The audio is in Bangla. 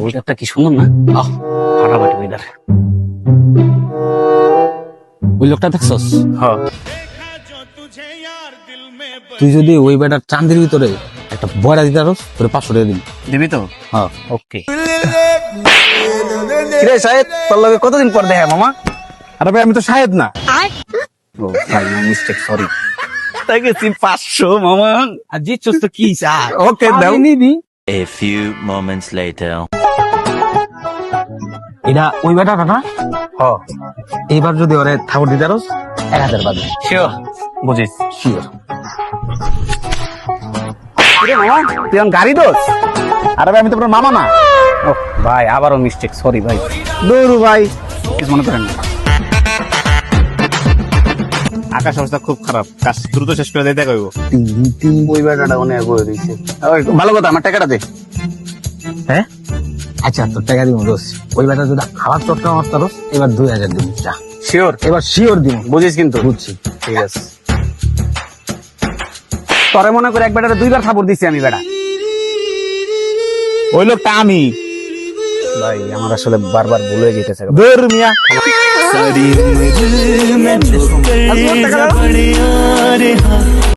ওয়েদারটা কি সুন্দর না? ফাটাফাটি ওয়েদার। ওই লোকটা দেখছস? হ্যাঁ, তুই যদি ওই বেটার চান্দের ভিতরে একটা বয়রা দিতে পারস তোর 500 টাকা দিন। দিবি তো? হ্যাঁ। ওকে। কিরে সাহেব, তোর লগে কতদিন পর দেখা মামা? আরে ভাই আমি তো শাহেদ না। ও ভাই, মিস্টেক, সরি। তাই গেছি 500 মামা। আর জিতছস তো কি স্যার? ওকে, দাও। নিবি। A few moments later. এটা ওই বেটাটা না? হ্যাঁ। এইবার যদি ওরে থাপড় দিতে পারস 1000 বাদে। শিওর? বুঝিস। শিওর। কিরে মামা, তুই এখন গাড়ি দোস? আরে ভাই আমি তো আপনার মামা না। ও ভাই, আবারও মিস্টেক, সরি ভাই। দূর ভাই, কিছু মনে করেন না। আকাশ অবস্থা খুব খারাপ, কাজ দ্রুত শেষ করে দিতে কইব। তিন ওই বেটাটা অনেক করে দিয়েছে। ভালো কথা, আমার টাকাটা দে। হ্যাঁ, আচ্ছা তোর টাকা দিব দোষ। ওই বেটা যদি খাবার চটকা মারতে পারস এবার 2000 দিব। শিওর? এবার শিওর দিব। বুঝিস কিন্তু? বুঝছি। ঠিক আছে। তোরে মনে করে এক বেটারে 2বার খাবার দিছি আমি বেটা। ওই লোকটা আমি। ভাই আমার আসলে বারবার ভুল হয়ে যেতেছে। দূর মিয়া।